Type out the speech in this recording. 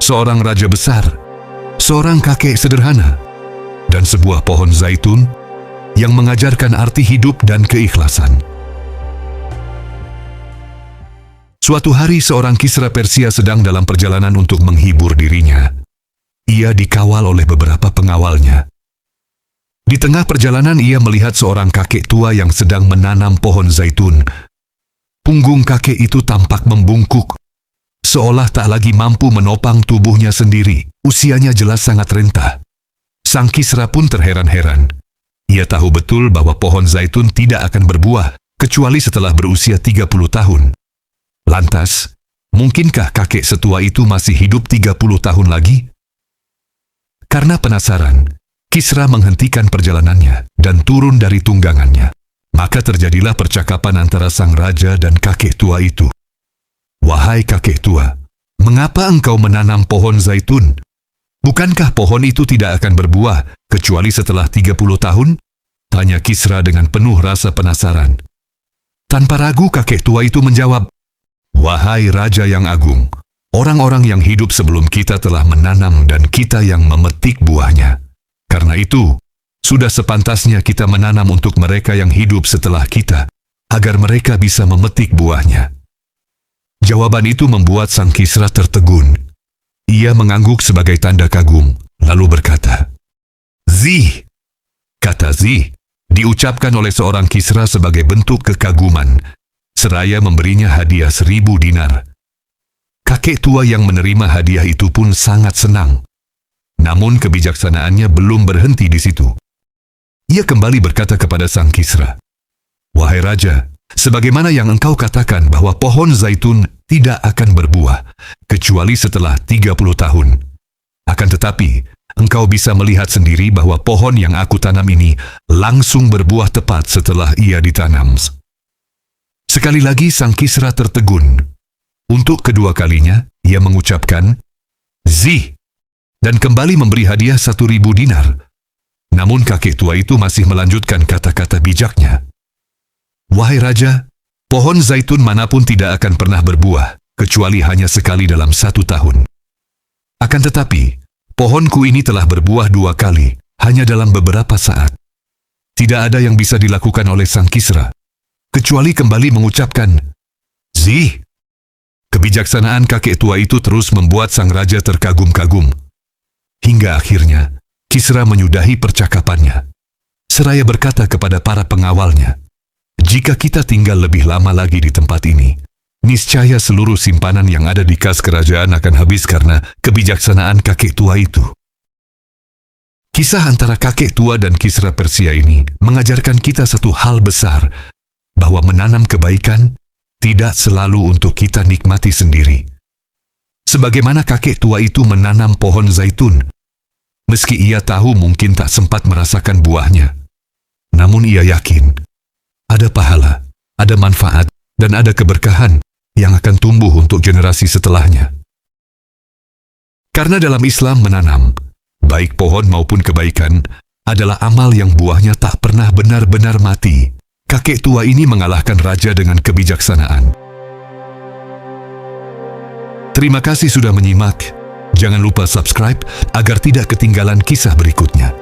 seorang raja besar, seorang kakek sederhana, dan sebuah pohon zaitun yang mengajarkan arti hidup dan keikhlasan. Suatu hari seorang Kisra Persia sedang dalam perjalanan untuk menghibur dirinya. Ia dikawal oleh beberapa pengawalnya. Di tengah perjalanan ia melihat seorang kakek tua yang sedang menanam pohon zaitun. Punggung kakek itu tampak membungkuk, seolah tak lagi mampu menopang tubuhnya sendiri. Usianya jelas sangat renta. Sang Kisra pun terheran-heran. Ia tahu betul bahwa pohon zaitun tidak akan berbuah kecuali setelah berusia 30 tahun. Lantas, mungkinkah kakek setua itu masih hidup 30 tahun lagi? Karena penasaran, Kisra menghentikan perjalanannya dan turun dari tunggangannya. Maka terjadilah percakapan antara sang raja dan kakek tua itu. "Wahai kakek tua, mengapa engkau menanam pohon zaitun? Bukankah pohon itu tidak akan berbuah kecuali setelah 30 tahun? Tanya Kisra dengan penuh rasa penasaran. Tanpa ragu kakek tua itu menjawab, "Wahai Raja yang agung, orang-orang yang hidup sebelum kita telah menanam dan kita yang memetik buahnya. Karena itu, sudah sepantasnya kita menanam untuk mereka yang hidup setelah kita, agar mereka bisa memetik buahnya." Jawaban itu membuat sang Kisra tertegun. Ia mengangguk sebagai tanda kagum, lalu berkata, "Zih!" Kata Zih diucapkan oleh seorang Kisra sebagai bentuk kekaguman, seraya memberinya hadiah 1000 dinar. Kakek tua yang menerima hadiah itu pun sangat senang. Namun kebijaksanaannya belum berhenti di situ. Ia kembali berkata kepada sang Kisra, "Wahai Raja, sebagaimana yang engkau katakan bahwa pohon zaitun tidak akan berbuah kecuali setelah 30 tahun. Akan tetapi, engkau bisa melihat sendiri bahwa pohon yang aku tanam ini langsung berbuah tepat setelah ia ditanam." Sekali lagi sang Kisra tertegun. Untuk kedua kalinya, ia mengucapkan, "Zih!" dan kembali memberi hadiah 1000 dinar. Namun kakek tua itu masih melanjutkan kata-kata bijaknya. "Wahai Raja, pohon zaitun manapun tidak akan pernah berbuah, kecuali hanya sekali dalam 1 tahun. Akan tetapi, pohonku ini telah berbuah 2 kali, hanya dalam beberapa saat." Tidak ada yang bisa dilakukan oleh sang Kisra, kecuali kembali mengucapkan, "Zih!" Kebijaksanaan kakek tua itu terus membuat sang raja terkagum-kagum. Hingga akhirnya, Kisra menyudahi percakapannya. Seraya berkata kepada para pengawalnya, "Jika kita tinggal lebih lama lagi di tempat ini, niscaya seluruh simpanan yang ada di kas kerajaan akan habis karena kebijaksanaan kakek tua itu." Kisah antara kakek tua dan Kisra Persia ini mengajarkan kita satu hal besar, bahwa menanam kebaikan tidak selalu untuk kita nikmati sendiri. Sebagaimana kakek tua itu menanam pohon zaitun, meski ia tahu mungkin tak sempat merasakan buahnya, namun ia yakin ada pahala, ada manfaat, dan ada keberkahan yang akan tumbuh untuk generasi setelahnya. Karena dalam Islam menanam, baik pohon maupun kebaikan, adalah amal yang buahnya tak pernah benar-benar mati. Kakek tua ini mengalahkan raja dengan kebijaksanaan. Terima kasih sudah menyimak. Jangan lupa subscribe agar tidak ketinggalan kisah berikutnya.